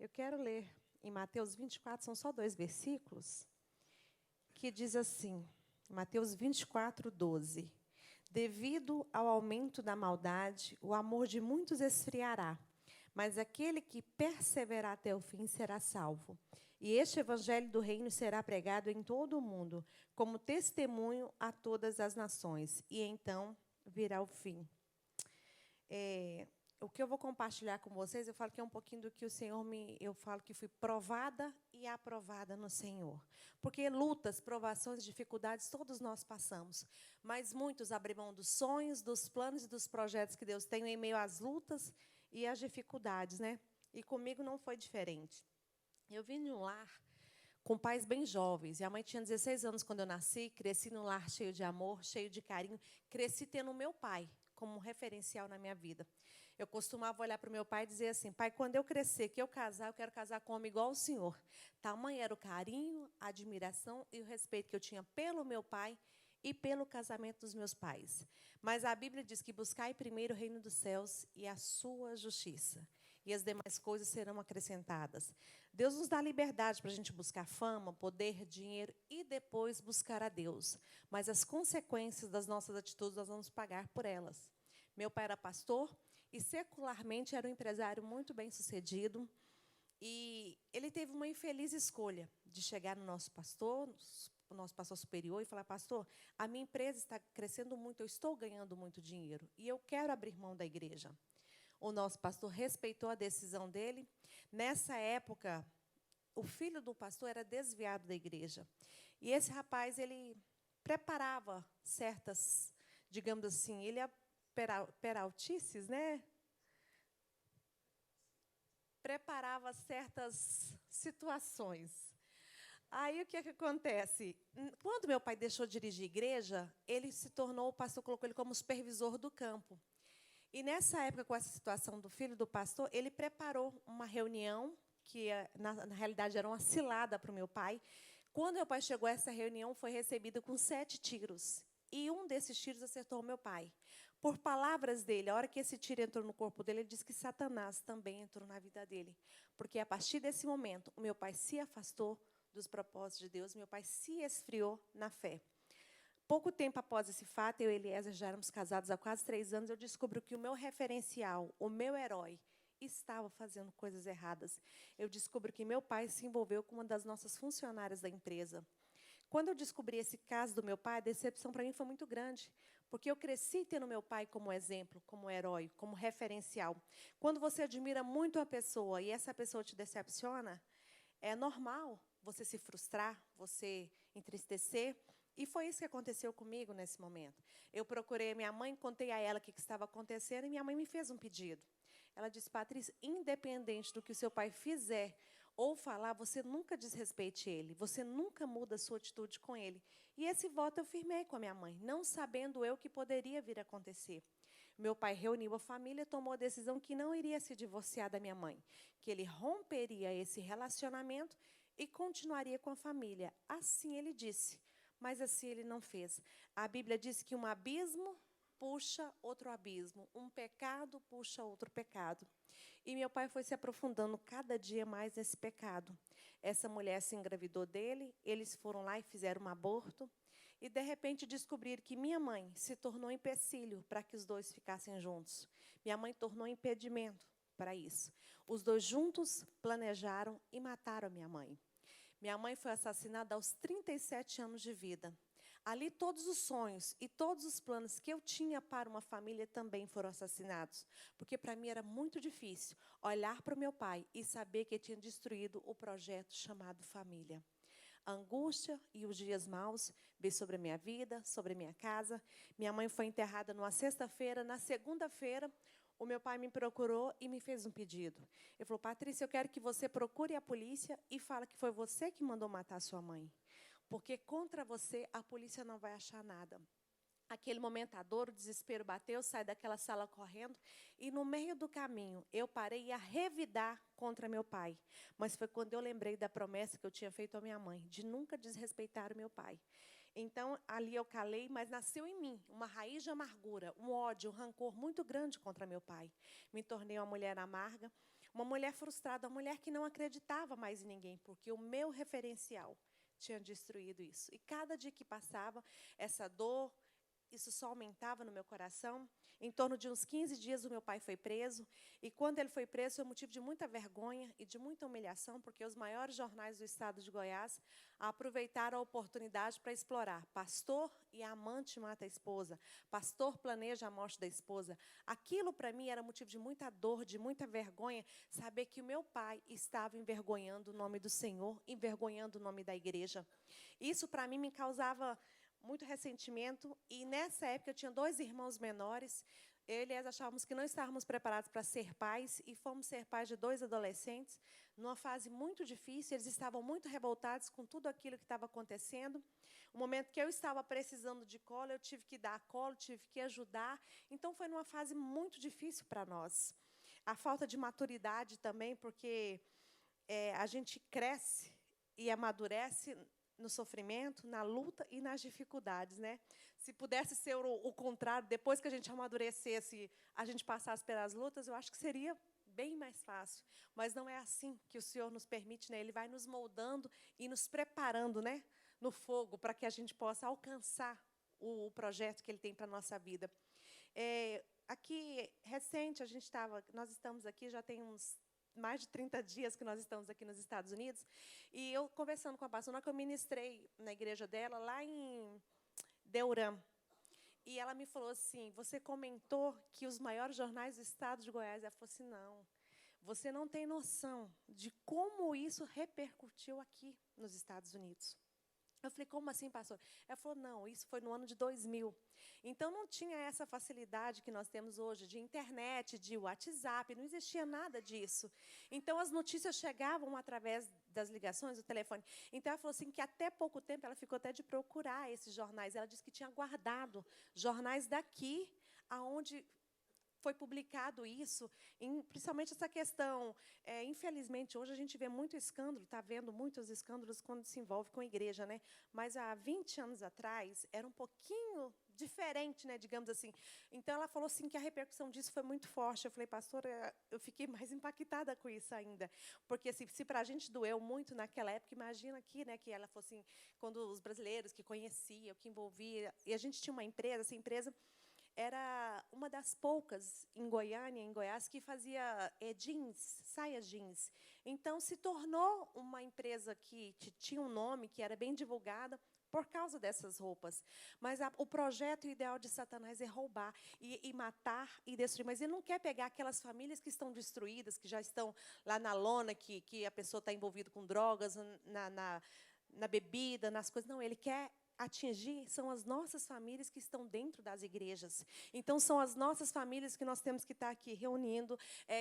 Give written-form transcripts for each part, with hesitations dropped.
Eu quero ler em Mateus 24, são só 2 versículos, que diz assim, Mateus 24, 12. Devido ao aumento da maldade, o amor de muitos esfriará, mas aquele que perseverar até o fim será salvo. E este evangelho do reino será pregado em todo o mundo, como testemunho a todas as nações, e então virá o fim. O que eu vou compartilhar com vocês, eu falo que é um pouquinho do que o Senhor eu falo que fui provada e aprovada no Senhor. Porque lutas, provações, dificuldades, todos nós passamos. Mas muitos abrem mão dos sonhos, dos planos e dos projetos que Deus tem em meio às lutas e às dificuldades, né? E comigo não foi diferente. Eu vim de um lar com pais bem jovens. E a mãe tinha 16 anos quando eu nasci, cresci num lar cheio de amor, cheio de carinho. Cresci tendo o meu pai como um referencial na minha vida. Eu costumava olhar para o meu pai e dizer assim, pai, quando eu crescer, que eu casar, eu quero casar com um homem igual ao senhor. Tamanho era o carinho, a admiração e o respeito que eu tinha pelo meu pai e pelo casamento dos meus pais. Mas a Bíblia diz que buscai primeiro o reino dos céus e a sua justiça, e as demais coisas serão acrescentadas. Deus nos dá liberdade para a gente buscar fama, poder, dinheiro e depois buscar a Deus. Mas as consequências das nossas atitudes nós vamos pagar por elas. Meu pai era pastor e secularmente era um empresário muito bem-sucedido. E ele teve uma infeliz escolha de chegar no nosso pastor superior, e falar, pastor, a minha empresa está crescendo muito, eu estou ganhando muito dinheiro, e eu quero abrir mão da igreja. O nosso pastor respeitou a decisão dele. Nessa época, o filho do pastor era desviado da igreja. E esse rapaz, ele preparava certas, digamos assim, ele é peraltices, né? Preparava certas situações. Aí, o que acontece? Quando meu pai deixou de dirigir igreja, ele se tornou, o pastor colocou ele como supervisor do campo. E, nessa época, com essa situação do filho do pastor, ele preparou uma reunião, que, na realidade, era uma cilada para o meu pai. Quando meu pai chegou a essa reunião, foi recebido com 7 tiros. E um desses tiros acertou o meu pai. Por palavras dele, a hora que esse tiro entrou no corpo dele, ele disse que Satanás também entrou na vida dele. Porque, a partir desse momento, o meu pai se afastou dos propósitos de Deus, meu pai se esfriou na fé. Pouco tempo após esse fato, eu e Eliezer já éramos casados há quase 3 anos, eu descobri que o meu referencial, o meu herói, estava fazendo coisas erradas. Eu descobri que meu pai se envolveu com uma das nossas funcionárias da empresa. Quando eu descobri esse caso do meu pai, a decepção para mim foi muito grande, porque eu cresci tendo meu pai como exemplo, como herói, como referencial. Quando você admira muito a pessoa e essa pessoa te decepciona, é normal você se frustrar, você entristecer. E foi isso que aconteceu comigo nesse momento. Eu procurei a minha mãe, contei a ela o que estava acontecendo, e minha mãe me fez um pedido. Ela disse, Patrícia, independente do que o seu pai fizer ou falar, você nunca desrespeite ele, você nunca muda a sua atitude com ele. E esse voto eu firmei com a minha mãe, não sabendo eu que poderia vir a acontecer. Meu pai reuniu a família, tomou a decisão que não iria se divorciar da minha mãe, que ele romperia esse relacionamento e continuaria com a família. Assim ele disse, mas assim ele não fez. A Bíblia diz que um abismo puxa outro abismo, um pecado puxa outro pecado. E meu pai foi se aprofundando cada dia mais nesse pecado. Essa mulher se engravidou dele, eles foram lá e fizeram um aborto. E, de repente, descobriram que minha mãe se tornou empecilho para que os dois ficassem juntos. Minha mãe tornou impedimento para isso. Os dois juntos planejaram e mataram a minha mãe. Minha mãe foi assassinada aos 37 anos de vida. Ali, todos os sonhos e todos os planos que eu tinha para uma família também foram assassinados. Porque, para mim, era muito difícil olhar para o meu pai e saber que ele tinha destruído o projeto chamado família. A angústia e os dias maus veio sobre a minha vida, sobre a minha casa. Minha mãe foi enterrada numa sexta-feira. Na segunda-feira, o meu pai me procurou e me fez um pedido. Ele falou, Patrícia, eu quero que você procure a polícia e fale que foi você que mandou matar a sua mãe. Porque contra você, a polícia não vai achar nada. Aquele momento, a dor, o desespero bateu, eu saí daquela sala correndo. E, no meio do caminho, eu parei a revidar contra meu pai. Mas foi quando eu lembrei da promessa que eu tinha feito à minha mãe, de nunca desrespeitar o meu pai. Então, ali eu calei, mas nasceu em mim uma raiz de amargura, um ódio, um rancor muito grande contra meu pai. Me tornei uma mulher amarga. Uma mulher frustrada, uma mulher que não acreditava mais em ninguém, porque o meu referencial tinha destruído isso. E cada dia que passava, essa dor, isso só aumentava no meu coração. Em torno de uns 15 dias, o meu pai foi preso. E quando ele foi preso, foi motivo de muita vergonha e de muita humilhação, porque os maiores jornais do estado de Goiás aproveitaram a oportunidade para explorar. Pastor e amante mata a esposa. Pastor planeja a morte da esposa. Aquilo, para mim, era motivo de muita dor, de muita vergonha, saber que o meu pai estava envergonhando o nome do Senhor, envergonhando o nome da igreja. Isso, para mim, me causava muito ressentimento, e nessa época eu tinha 2 irmãos menores. Eu e Elias achávamos que não estávamos preparados para ser pais, e fomos ser pais de 2 adolescentes, numa fase muito difícil. Eles estavam muito revoltados com tudo aquilo que estava acontecendo. O momento que eu estava precisando de colo, eu tive que dar colo, tive que ajudar. Então, foi numa fase muito difícil para nós. A falta de maturidade também, porque a gente cresce e amadurece no sofrimento, na luta e nas dificuldades, né? Se pudesse ser o contrário, depois que a gente amadurecesse, a gente passasse pelas lutas, eu acho que seria bem mais fácil. Mas não é assim que o Senhor nos permite, né? Ele vai nos moldando e nos preparando, né, no fogo, para que a gente possa alcançar o projeto que Ele tem para a nossa vida. Aqui, recente, nós estamos aqui, já tem uns mais de 30 dias que nós estamos aqui nos Estados Unidos, e eu conversando com a pastora, que eu ministrei na igreja dela, lá em Deurã, e ela me falou assim: você comentou que os maiores jornais do estado de Goiás. Ela falou assim: não, você não tem noção de como isso repercutiu aqui nos Estados Unidos. Eu falei: como assim, pastor? Ela falou: não, isso foi no ano de 2000. Então, não tinha essa facilidade que nós temos hoje de internet, de WhatsApp, não existia nada disso. Então, as notícias chegavam através das ligações, do telefone. Então, ela falou assim que até pouco tempo ela ficou até de procurar esses jornais. Ela disse que tinha guardado jornais daqui, aonde foi publicado isso, principalmente essa questão. Infelizmente, hoje a gente vê muito escândalo, está vendo muitos escândalos quando se envolve com a igreja, né? Mas há 20 anos atrás era um pouquinho diferente, né, digamos assim. Então, ela falou assim que a repercussão disso foi muito forte. Eu falei: pastora, eu fiquei mais impactada com isso ainda. Porque assim, se para a gente doeu muito naquela época, imagina aqui, né, que ela falou assim, quando os brasileiros que conheciam, que envolvia, e a gente tinha uma empresa, essa empresa era uma das poucas em Goiânia, em Goiás, que fazia jeans, saias jeans. Então, se tornou uma empresa que tinha um nome, que era bem divulgada, por causa dessas roupas. Mas o projeto ideal de Satanás é roubar, e matar, e destruir. Mas ele não quer pegar aquelas famílias que estão destruídas, que já estão lá na lona, que a pessoa está envolvida com drogas, na bebida, nas coisas. Não, ele quer atingir são as nossas famílias que estão dentro das igrejas. Então, são as nossas famílias que nós temos que estar aqui reunindo,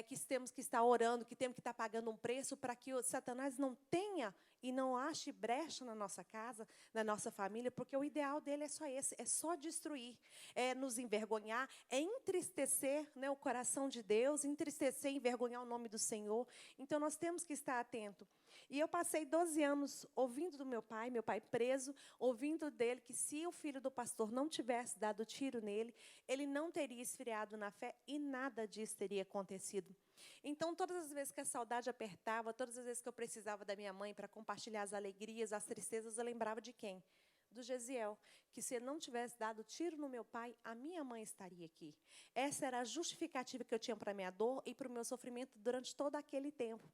que temos que estar orando, que temos que estar pagando um preço para que o Satanás não tenha e não ache brecha na nossa casa, na nossa família, porque o ideal dele é só esse, é só destruir, é nos envergonhar, é entristecer, né, o coração de Deus, entristecer, envergonhar o nome do Senhor. Então, nós temos que estar atentos. E eu passei 12 anos ouvindo do meu pai preso, ouvindo dele que se o filho do pastor não tivesse dado tiro nele, ele não teria esfriado na fé e nada disso teria acontecido. Então, todas as vezes que a saudade apertava, todas as vezes que eu precisava da minha mãe para compartilhar as alegrias, as tristezas, eu lembrava de quem? Do Gesiel, que se ele não tivesse dado tiro no meu pai, a minha mãe estaria aqui. Essa era a justificativa que eu tinha para a minha dor e para o meu sofrimento durante todo aquele tempo.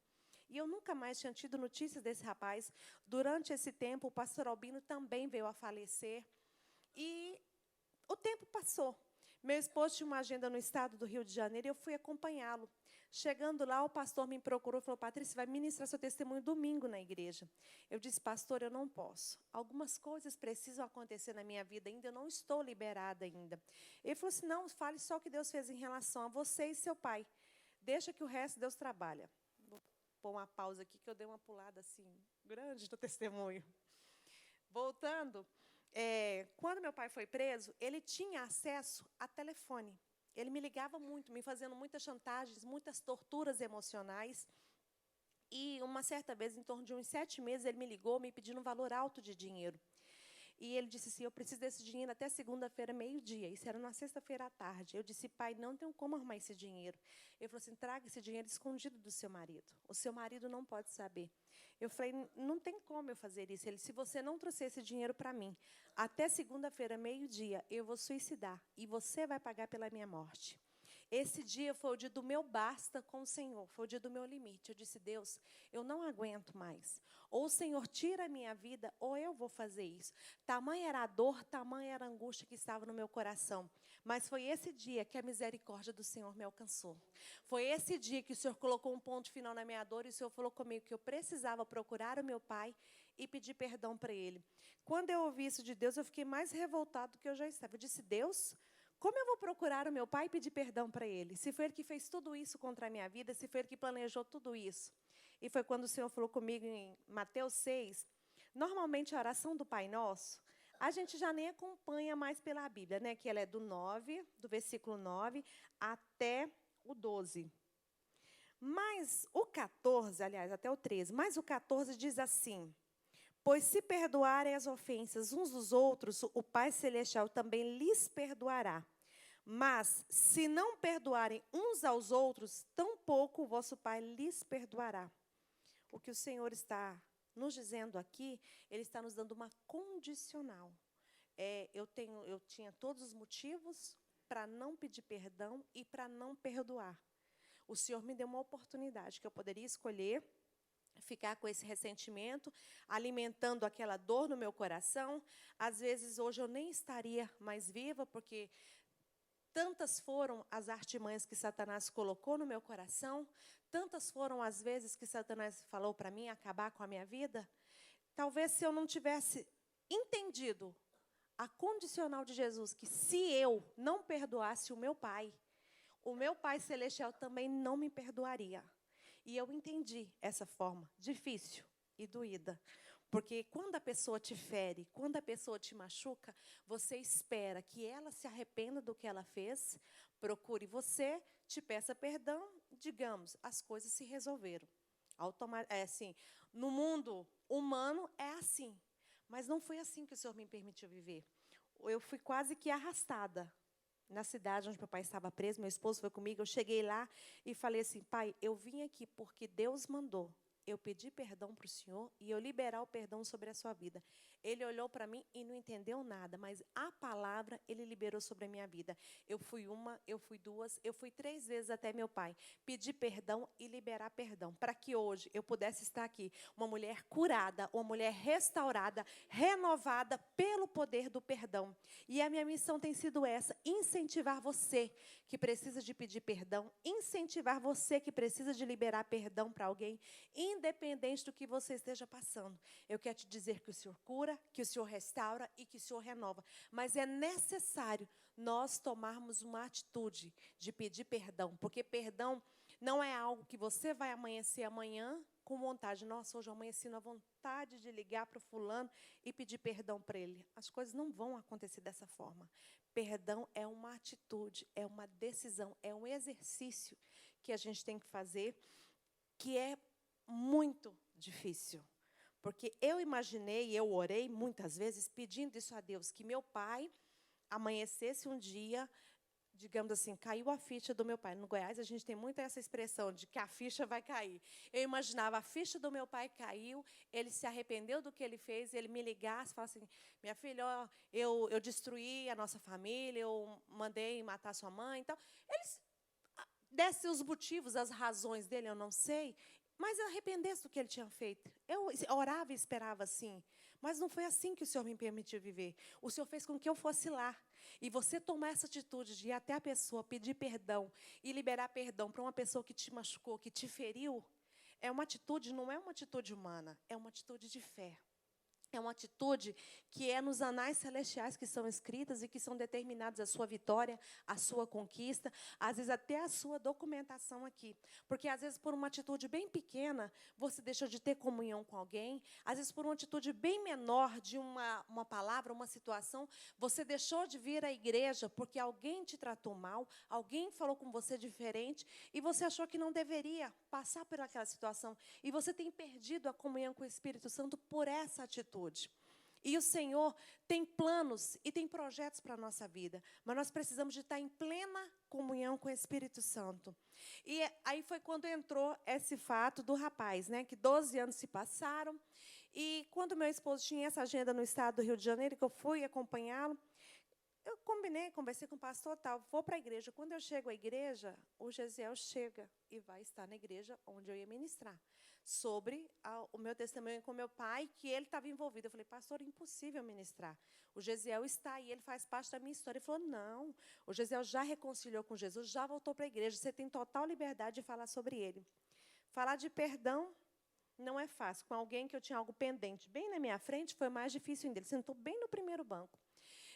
E eu nunca mais tinha tido notícias desse rapaz. Durante esse tempo, o pastor Albino também veio a falecer. E o tempo passou. Meu esposo tinha uma agenda no estado do Rio de Janeiro e eu fui acompanhá-lo. Chegando lá, o pastor me procurou e falou: Patrícia, vai ministrar seu testemunho domingo na igreja. Eu disse: pastor, eu não posso. Algumas coisas precisam acontecer na minha vida ainda, eu não estou liberada ainda. Ele falou assim: não, fale só o que Deus fez em relação a você e seu pai. Deixa que o resto Deus trabalha. Vou pôr uma pausa aqui, que eu dei uma pulada assim, grande no testemunho. Voltando, quando meu pai foi preso, ele tinha acesso a telefone. Ele me ligava muito, me fazendo muitas chantagens, muitas torturas emocionais. E uma certa vez, em torno de uns 7 meses, ele me ligou me pedindo um valor alto de dinheiro. E ele disse assim, eu preciso desse dinheiro até segunda-feira, meio-dia. Isso era na sexta-feira à tarde. Eu disse, pai, não tenho como arrumar esse dinheiro. Ele falou assim, traga esse dinheiro escondido do seu marido. O seu marido não pode saber. Eu falei, não tem como eu fazer isso. Ele, se você não trouxer esse dinheiro para mim, até segunda-feira, meio-dia, eu vou suicidar. E você vai pagar pela minha morte. Esse dia foi o dia do meu basta com o Senhor, foi o dia do meu limite. Eu disse, Deus, eu não aguento mais. Ou o Senhor tira a minha vida, ou eu vou fazer isso. Tamanha era a dor, tamanha era a angústia que estava no meu coração. Mas foi esse dia que a misericórdia do Senhor me alcançou. Foi esse dia que o Senhor colocou um ponto final na minha dor e o Senhor falou comigo que eu precisava procurar o meu pai e pedir perdão para ele. Quando eu ouvi isso de Deus, eu fiquei mais revoltado do que eu já estava. Eu disse, Deus, como eu vou procurar o meu pai e pedir perdão para ele? Se foi ele que fez tudo isso contra a minha vida, se foi ele que planejou tudo isso. E foi quando o Senhor falou comigo em Mateus 6. Normalmente, a oração do Pai Nosso, a gente já nem acompanha mais pela Bíblia, né? Que ela é do versículo 9 até o 12. Mas o 14, aliás, até o 13, mas o 14 diz assim, pois se perdoarem as ofensas uns dos outros, o Pai Celestial também lhes perdoará. Mas, se não perdoarem uns aos outros, tampouco o vosso Pai lhes perdoará. O que o Senhor está nos dizendo aqui, Ele está nos dando uma condicional. Eu tinha todos os motivos para não pedir perdão e para não perdoar. O Senhor me deu uma oportunidade que eu poderia escolher ficar com esse ressentimento, alimentando aquela dor no meu coração. Às vezes, hoje, eu nem estaria mais viva, porque tantas foram as artimanhas que Satanás colocou no meu coração, tantas foram as vezes que Satanás falou para mim acabar com a minha vida. Talvez, se eu não tivesse entendido a condicional de Jesus, que se eu não perdoasse o meu Pai Celestial também não me perdoaria. E eu entendi essa forma difícil e doída. Porque quando a pessoa te fere, quando a pessoa te machuca, você espera que ela se arrependa do que ela fez, procure você, te peça perdão, digamos, as coisas se resolveram. No mundo humano é assim. Mas não foi assim que o Senhor me permitiu viver. Eu fui quase que arrastada na cidade onde meu pai estava preso, meu esposo foi comigo, eu cheguei lá e falei assim, pai, eu vim aqui porque Deus mandou eu pedir perdão para o Senhor e eu liberar o perdão sobre a sua vida. Ele olhou para mim e não entendeu nada, mas a palavra ele liberou sobre a minha vida. Eu fui uma, eu fui duas, eu fui 3 vezes até meu pai, pedir perdão e liberar perdão, para que hoje eu pudesse estar aqui, uma mulher curada, uma mulher restaurada, renovada pelo poder do perdão. E a minha missão tem sido essa, incentivar você que precisa de pedir perdão, incentivar você que precisa de liberar perdão para alguém, independente do que você esteja passando. Eu quero te dizer que o Senhor cura, que o Senhor restaura e que o Senhor renova. Mas é necessário nós tomarmos uma atitude de pedir perdão, porque perdão não é algo que você vai amanhecer amanhã com vontade. Nossa, hoje eu amanheci na vontade de ligar para o fulano e pedir perdão para ele. As coisas não vão acontecer dessa forma. Perdão é uma atitude, é uma decisão, é um exercício que a gente tem que fazer, que é muito difícil. Porque eu imaginei, eu orei muitas vezes pedindo isso a Deus, que meu pai amanhecesse um dia, digamos assim, caiu a ficha do meu pai. No Goiás, a gente tem muito essa expressão de que a ficha vai cair. Eu imaginava, a ficha do meu pai caiu, ele se arrependeu do que ele fez, ele me ligasse e falasse assim, minha filha, ó, eu destruí a nossa família, eu mandei matar sua mãe. Então, eles dessem os motivos, as razões dele, eu não sei, mas arrependesse do que ele tinha feito. Eu orava e esperava assim. Mas não foi assim que o Senhor me permitiu viver. O Senhor fez com que eu fosse lá. E você tomar essa atitude de ir até a pessoa, pedir perdão e liberar perdão para uma pessoa que te machucou, que te feriu, é uma atitude, não é uma atitude humana, é uma atitude de fé. É uma atitude que é nos anais celestiais que são escritas e que são determinados a sua vitória, a sua conquista, às vezes até a sua documentação aqui. Porque, às vezes, por uma atitude bem pequena, você deixou de ter comunhão com alguém. Às vezes, por uma atitude bem menor de uma palavra, uma situação, você deixou de vir à igreja porque alguém te tratou mal, alguém falou com você diferente e você achou que não deveria passar por aquela situação. E você tem perdido a comunhão com o Espírito Santo por essa atitude. E o Senhor tem planos e tem projetos para a nossa vida. Mas nós precisamos de estar em plena comunhão com o Espírito Santo. E aí foi quando entrou esse fato do rapaz, né? Que 12 anos se passaram. E quando meu esposo tinha essa agenda no estado do Rio de Janeiro, que eu fui acompanhá-lo, eu conversei com o pastor, tal, vou para a igreja. Quando eu chego à igreja, o Gesiel chega e vai estar na igreja onde eu ia ministrar. Sobre o meu testemunho com meu pai, que ele estava envolvido. Eu falei, pastor, impossível ministrar. O Gesiel está aí, ele faz parte da minha história. Ele falou, não, o Gesiel já reconciliou com Jesus, já voltou para a igreja, você tem total liberdade de falar sobre ele. Falar de perdão não é fácil. Com alguém que eu tinha algo pendente bem na minha frente, foi mais difícil ainda. Ele sentou bem no primeiro banco.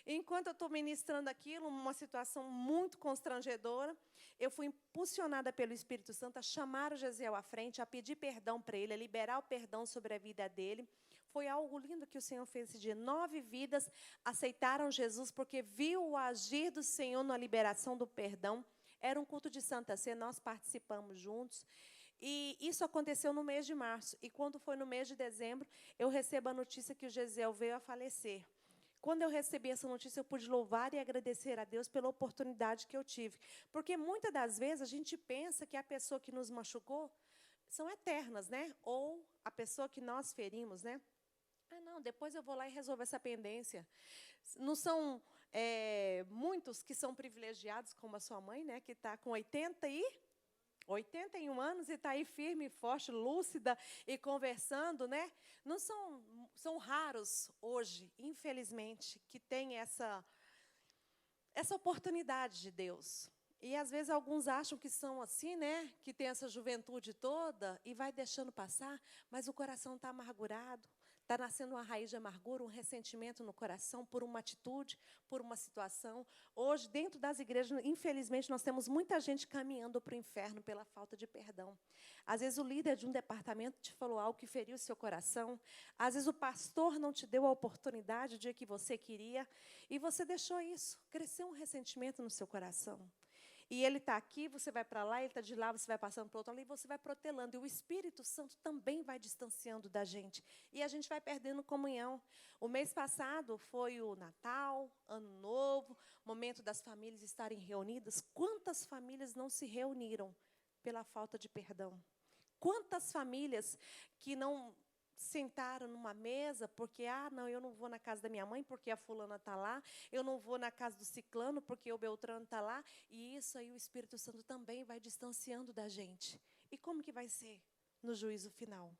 Enquanto eu estou ministrando aquilo, uma situação muito constrangedora, eu fui impulsionada pelo Espírito Santo a chamar o Gesiel à frente, a pedir perdão para ele, a liberar o perdão sobre a vida dele. Foi algo lindo que o Senhor fez esse dia. 9 vidas aceitaram Jesus porque viu o agir do Senhor na liberação do perdão. Era um culto de Santa Ceia, nós participamos juntos. E isso aconteceu no mês de março. E quando foi no mês de dezembro, eu recebo a notícia que o Gesiel veio a falecer. Quando eu recebi essa notícia, eu pude louvar e agradecer a Deus pela oportunidade que eu tive. Porque muitas das vezes a gente pensa que a pessoa que nos machucou são eternas, né? Ou a pessoa que nós ferimos, né? Ah, não, depois eu vou lá e resolvo essa pendência. Não são muitos que são privilegiados, como a sua mãe, né? Que está com 81 anos e está aí firme, forte, lúcida e conversando, né? Não são raros hoje, infelizmente, que têm essa oportunidade de Deus. E às vezes alguns acham que são assim, né? Que tem essa juventude toda e vai deixando passar, mas o coração está amargurado. Está nascendo uma raiz de amargura, um ressentimento no coração por uma atitude, por uma situação. Hoje, dentro das igrejas, infelizmente, nós temos muita gente caminhando para o inferno pela falta de perdão. Às vezes, o líder de um departamento te falou algo que feriu o seu coração. Às vezes, o pastor não te deu a oportunidade, o dia que você queria, e você deixou isso. Cresceu um ressentimento no seu coração. E ele está aqui, você vai para lá, ele está de lá, você vai passando para o outro lado, e você vai protelando. E o Espírito Santo também vai distanciando da gente. E a gente vai perdendo comunhão. O mês passado foi o Natal, Ano Novo, momento das famílias estarem reunidas. Quantas famílias não se reuniram pela falta de perdão? Quantas famílias que não sentaram numa mesa porque, não, eu não vou na casa da minha mãe porque a fulana está lá, eu não vou na casa do ciclano porque o Beltrano está lá, e isso aí o Espírito Santo também vai distanciando da gente. E como que vai ser no juízo final?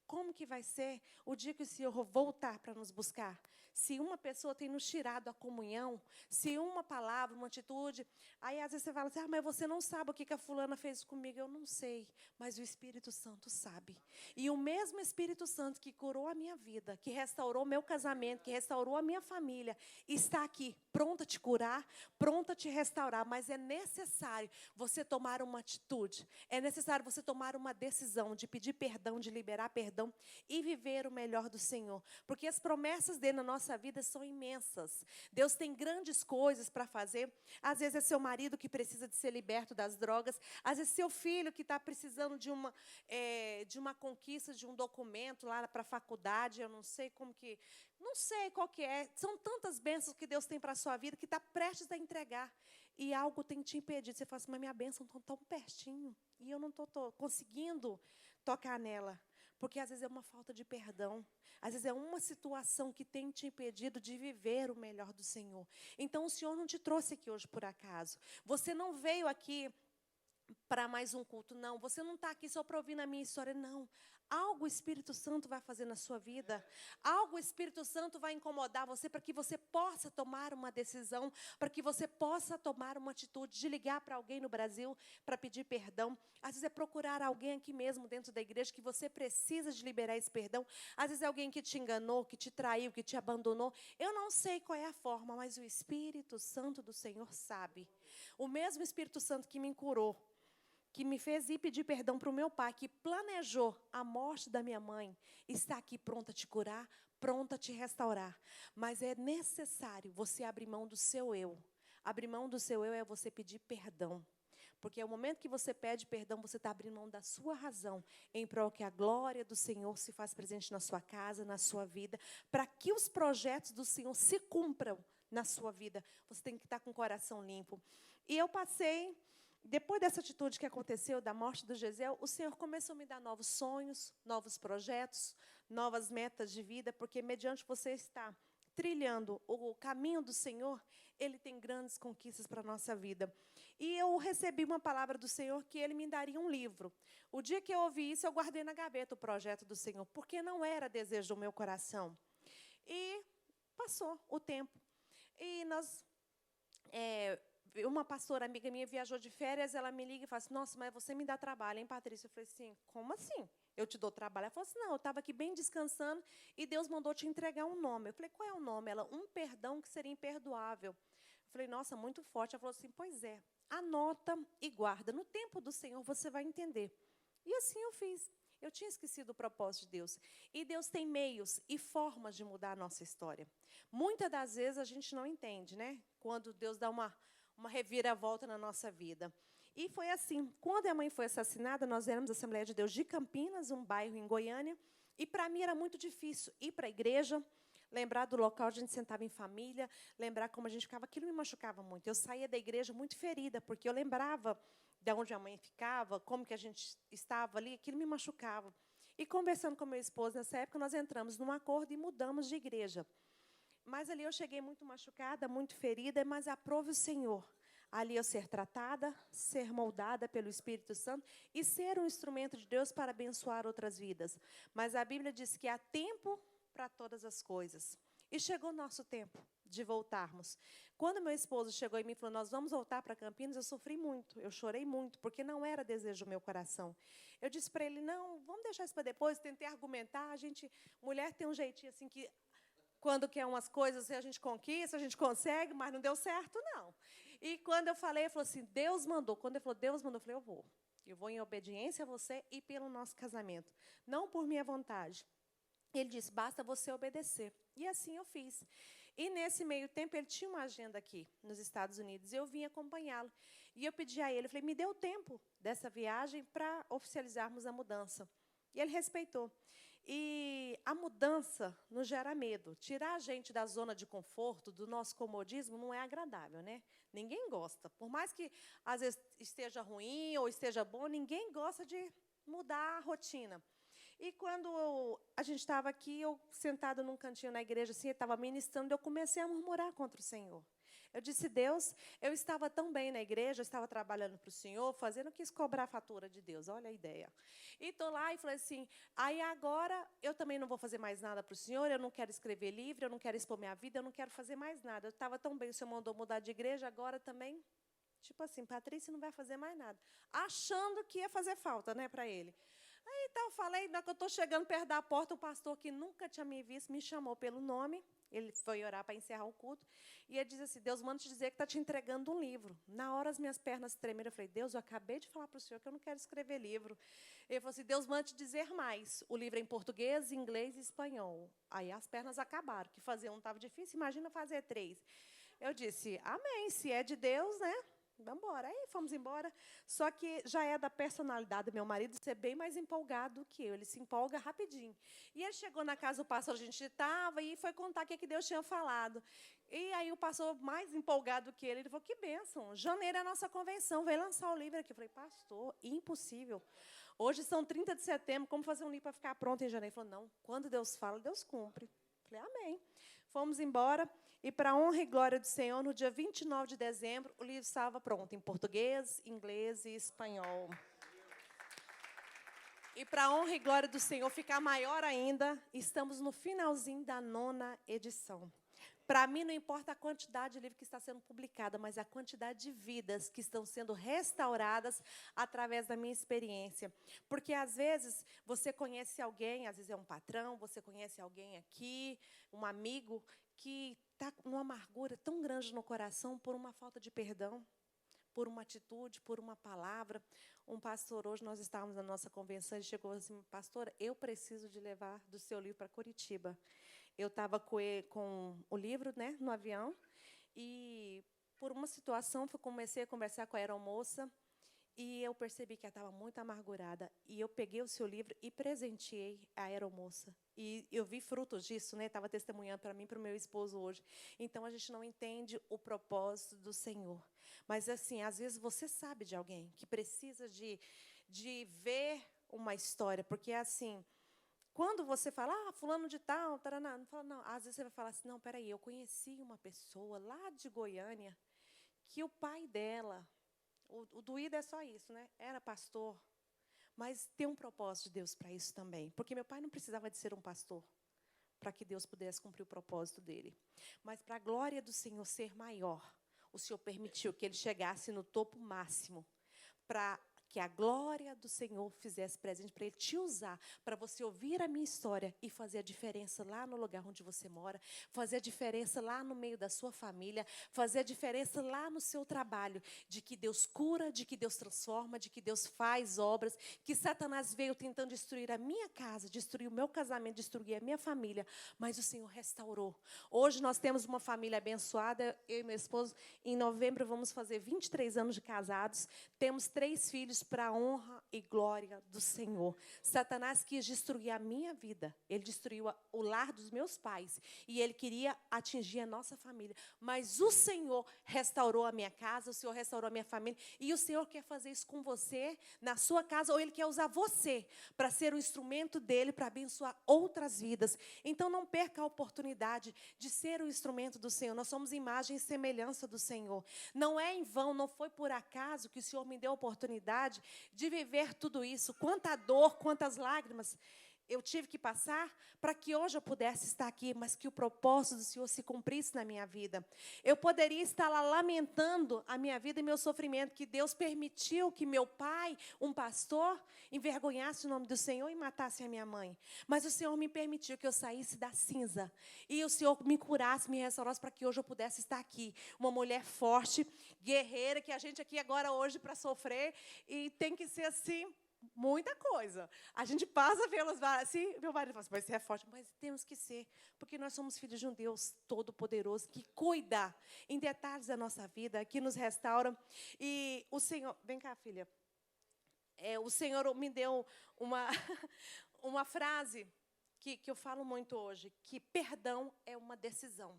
Como que vai ser o dia que o Senhor voltar para nos buscar? Se uma pessoa tem nos tirado a comunhão, se uma palavra, uma atitude, aí às vezes você fala assim, mas você não sabe o que a fulana fez comigo. Eu não sei, mas o Espírito Santo sabe. E o mesmo Espírito Santo que curou a minha vida, que restaurou o meu casamento, que restaurou a minha família, está aqui, pronta a te curar, pronta a te restaurar. Mas é necessário você tomar uma atitude, é necessário você tomar uma decisão de pedir perdão, de liberar perdão e viver o melhor do Senhor. Porque as promessas dele na nossa vida são imensas. Deus tem grandes coisas para fazer. Às vezes é seu marido que precisa de ser liberto das drogas. Às vezes seu filho que está precisando de uma conquista, de um documento lá para a faculdade. Eu não sei qual que é. São tantas bênçãos que Deus tem para a sua vida que está prestes a entregar. E algo tem te impedido. Você fala assim, mas minha bênção está tão pertinho. E eu não estou conseguindo tocar nela. Porque às vezes é uma falta de perdão. Às vezes é uma situação que tem te impedido de viver o melhor do Senhor. Então, o Senhor não te trouxe aqui hoje por acaso. Você não veio aqui para mais um culto, não. Você não está aqui só para ouvir na minha história, não. Algo o Espírito Santo vai fazer na sua vida. Algo o Espírito Santo vai incomodar você para que você possa tomar uma decisão, para que você possa tomar uma atitude de ligar para alguém no Brasil para pedir perdão. Às vezes é procurar alguém aqui mesmo dentro da igreja que você precisa de liberar esse perdão. Às vezes é alguém que te enganou, que te traiu, que te abandonou. Eu não sei qual é a forma, mas o Espírito Santo do Senhor sabe. O mesmo Espírito Santo que me curou, que me fez ir pedir perdão para o meu pai, que planejou a morte da minha mãe, está aqui pronta a te curar, pronta a te restaurar. Mas é necessário você abrir mão do seu eu. Abrir mão do seu eu é você pedir perdão. Porque é o momento que você pede perdão, você está abrindo mão da sua razão, em prol que a glória do Senhor se faz presente na sua casa, na sua vida, para que os projetos do Senhor se cumpram na sua vida. Você tem que estar com o coração limpo. E eu passei, depois dessa atitude que aconteceu, da morte do Gesiel, o Senhor começou a me dar novos sonhos, novos projetos, novas metas de vida, porque mediante você estar trilhando o caminho do Senhor, Ele tem grandes conquistas para a nossa vida. E eu recebi uma palavra do Senhor que Ele me daria um livro. O dia que eu ouvi isso, eu guardei na gaveta o projeto do Senhor, porque não era desejo do meu coração. E passou o tempo. E uma pastora amiga minha viajou de férias, ela me liga e fala assim, nossa, mas você me dá trabalho, hein, Patrícia? Eu falei assim, como assim? Eu te dou trabalho? Ela falou assim, não, eu estava aqui bem descansando e Deus mandou te entregar um nome. Eu falei, qual é o nome? Ela, um perdão que seria imperdoável. Eu falei, nossa, muito forte. Ela falou assim, pois é, anota e guarda. No tempo do Senhor você vai entender. E assim eu fiz. Eu tinha esquecido o propósito de Deus. E Deus tem meios e formas de mudar a nossa história. Muitas das vezes a gente não entende, né? Quando Deus dá uma reviravolta na nossa vida. E foi assim, quando a mãe foi assassinada, nós éramos a Assembleia de Deus de Campinas, um bairro em Goiânia, e para mim era muito difícil ir para a igreja, lembrar do local onde a gente sentava em família, lembrar como a gente ficava, aquilo me machucava muito. Eu saía da igreja muito ferida, porque eu lembrava de onde a mãe ficava, como que a gente estava ali, aquilo me machucava. E conversando com meu esposo nessa época, nós entramos num acordo e mudamos de igreja. Mas ali eu cheguei muito machucada, muito ferida, mas aprove o Senhor. Ali eu ser tratada, ser moldada pelo Espírito Santo e ser um instrumento de Deus para abençoar outras vidas. Mas a Bíblia diz que há tempo para todas as coisas. E chegou o nosso tempo de voltarmos. Quando meu esposo chegou em mim e falou, nós vamos voltar para Campinas, eu sofri muito, eu chorei muito, porque não era desejo do meu coração. Eu disse para ele, não, vamos deixar isso para depois, tentei argumentar, mulher tem um jeitinho assim que quando quer umas coisas, a gente conquista, a gente consegue, mas não deu certo, não. E quando eu falei, ele falou assim, Deus mandou. Quando ele falou, Deus mandou, eu falei, eu vou. Eu vou em obediência a você e pelo nosso casamento. Não por minha vontade. Ele disse, basta você obedecer. E assim eu fiz. E, nesse meio tempo, ele tinha uma agenda aqui, nos Estados Unidos, e eu vim acompanhá-lo. E eu pedi a ele, eu falei, me dê o tempo dessa viagem para oficializarmos a mudança. E ele respeitou. E a mudança nos gera medo. Tirar a gente da zona de conforto, do nosso comodismo, não é agradável, né? Ninguém gosta. Por mais que, às vezes, esteja ruim ou esteja bom, ninguém gosta de mudar a rotina. E quando a gente estava aqui, eu sentada num cantinho na igreja, assim, eu estava ministrando, eu comecei a murmurar contra o Senhor. Eu disse, Deus, eu estava tão bem na igreja, eu estava trabalhando para o Senhor, fazendo, eu quis cobrar a fatura de Deus, olha a ideia. E estou lá e falei assim, aí agora eu também não vou fazer mais nada para o Senhor, eu não quero escrever livro, eu não quero expor minha vida, eu não quero fazer mais nada. Eu estava tão bem, o Senhor mandou mudar de igreja, agora também, tipo assim, Patrícia não vai fazer mais nada. Achando que ia fazer falta, né, para ele. Aí então, eu falei, na hora que eu estou chegando perto da porta, o pastor que nunca tinha me visto, me chamou pelo nome. Ele foi orar para encerrar o culto. E ele diz assim, Deus manda te dizer que está te entregando um livro. Na hora, as minhas pernas tremeram. Eu falei, Deus, eu acabei de falar para o Senhor que eu não quero escrever livro. Ele falou assim, Deus manda te dizer mais. O livro é em português, inglês e espanhol. Aí as pernas acabaram, que fazer um estava difícil, imagina fazer 3. Eu disse, amém, se é de Deus, né? Vamos embora. Aí fomos embora. Só que já é da personalidade do meu marido ser bem mais empolgado do que eu. Ele se empolga rapidinho. E ele chegou na casa do pastor, a gente estava, e foi contar o que Deus tinha falado. E aí o pastor, mais empolgado do que ele falou, que bênção. Janeiro é a nossa convenção, vai lançar o livro aqui. Eu falei, pastor, impossível. Hoje são 30 de setembro, como fazer um livro para ficar pronto em janeiro? Ele falou, não, quando Deus fala, Deus cumpre. Eu falei, amém. Fomos embora. E, para a honra e glória do Senhor, no dia 29 de dezembro, o livro estava pronto, em português, inglês e espanhol. E, para a honra e glória do Senhor, ficar maior ainda, estamos no finalzinho da 9ª edição. Para mim, não importa a quantidade de livro que está sendo publicada, mas a quantidade de vidas que estão sendo restauradas através da minha experiência. Porque, às vezes, você conhece alguém, às vezes é um patrão, você conhece alguém aqui, um amigo, que está numa amargura tão grande no coração por uma falta de perdão, por uma atitude, por uma palavra. Um pastor, hoje nós estávamos na nossa convenção, ele chegou assim, pastora, eu preciso de levar do seu livro para Curitiba. Eu estava com o livro, né, no avião, e por uma situação comecei a conversar com a aeromoça, E eu percebi que ela estava muito amargurada. E eu peguei o seu livro e presenteei a aeromoça. E eu vi frutos disso, né? Estava testemunhando para mim e para o meu esposo hoje. Então, a gente não entende o propósito do Senhor. Mas, assim, às vezes você sabe de alguém que precisa de ver uma história. Porque, assim, quando você fala, fulano de tal, taraná, não fala, não. Às vezes você vai falar assim, não, peraí, eu conheci uma pessoa lá de Goiânia que o pai dela, o doído é só isso, né? Era pastor. Mas tem um propósito de Deus para isso também. Porque meu pai não precisava de ser um pastor para que Deus pudesse cumprir o propósito dele. Mas para a glória do Senhor ser maior, o Senhor permitiu que ele chegasse no topo máximo para que a glória do Senhor fizesse presente para Ele te usar, para você ouvir a minha história e fazer a diferença lá no lugar onde você mora, fazer a diferença lá no meio da sua família, fazer a diferença lá no seu trabalho, de que Deus cura, de que Deus transforma, de que Deus faz obras, que Satanás veio tentando destruir a minha casa, destruir o meu casamento, destruir a minha família, mas o Senhor restaurou. Hoje nós temos uma família abençoada, eu e meu esposo, em novembro vamos fazer 23 anos de casados, temos 3 filhos para a honra e glória do Senhor. Satanás quis destruir a minha vida. Ele destruiu o lar dos meus pais. E ele queria atingir a nossa família. Mas o Senhor restaurou a minha casa, o Senhor restaurou a minha família. E o Senhor quer fazer isso com você, na sua casa, ou Ele quer usar você para ser o instrumento dEle, para abençoar outras vidas. Então, não perca a oportunidade de ser o instrumento do Senhor. Nós somos imagem e semelhança do Senhor. Não é em vão, não foi por acaso que o Senhor me deu a oportunidade de viver tudo isso. Quanta dor, quantas lágrimas eu tive que passar para que hoje eu pudesse estar aqui, mas que o propósito do Senhor se cumprisse na minha vida. Eu poderia estar lá lamentando a minha vida e meu sofrimento, que Deus permitiu que meu pai, um pastor, envergonhasse o nome do Senhor e matasse a minha mãe. Mas o Senhor me permitiu que eu saísse da cinza e o Senhor me curasse, me restaurasse para que hoje eu pudesse estar aqui. Uma mulher forte, guerreira, que a gente aqui agora hoje para sofrer e tem que ser assim, muita coisa. A gente passa pelas assim, meu marido fala assim, mas você é forte, mas temos que ser, porque nós somos filhos de um Deus todo-poderoso que cuida em detalhes da nossa vida, que nos restaura. E o Senhor, vem cá, filha. O Senhor me deu uma uma frase que eu falo muito hoje, que perdão é uma decisão.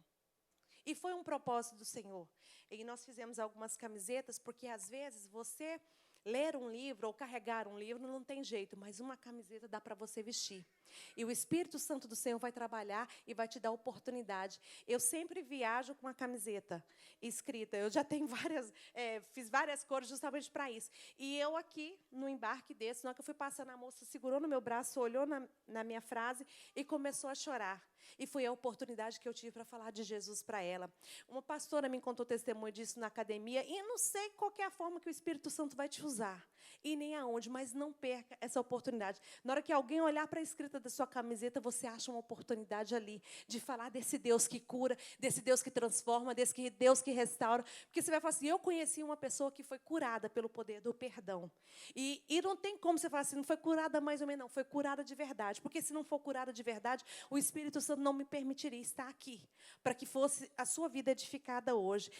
E foi um propósito do Senhor. E nós fizemos algumas camisetas, porque às vezes você ler um livro ou carregar um livro não tem jeito, mas uma camiseta dá para você vestir. E o Espírito Santo do Senhor vai trabalhar e vai te dar oportunidade. Eu sempre viajo com uma camiseta escrita. Eu já tenho fiz várias cores justamente para isso. E eu aqui, no embarque desse, na hora que eu fui passando, a moça segurou no meu braço, olhou na minha frase e começou a chorar. E foi a oportunidade que eu tive para falar de Jesus para ela. Uma pastora me contou testemunho disso na academia, e eu não sei qual é a forma que o Espírito Santo vai te usar, e nem aonde, mas não perca essa oportunidade. Na hora que alguém olhar para a escrita da sua camiseta, você acha uma oportunidade ali de falar desse Deus que cura, desse Deus que transforma, desse Deus que restaura. Porque você vai falar assim, eu conheci uma pessoa que foi curada pelo poder do perdão. E não tem como você falar assim, não foi curada mais ou menos, não, foi curada de verdade. Porque se não for curada de verdade, o Espírito Santo não me permitiria estar aqui, para que fosse a sua vida edificada hoje.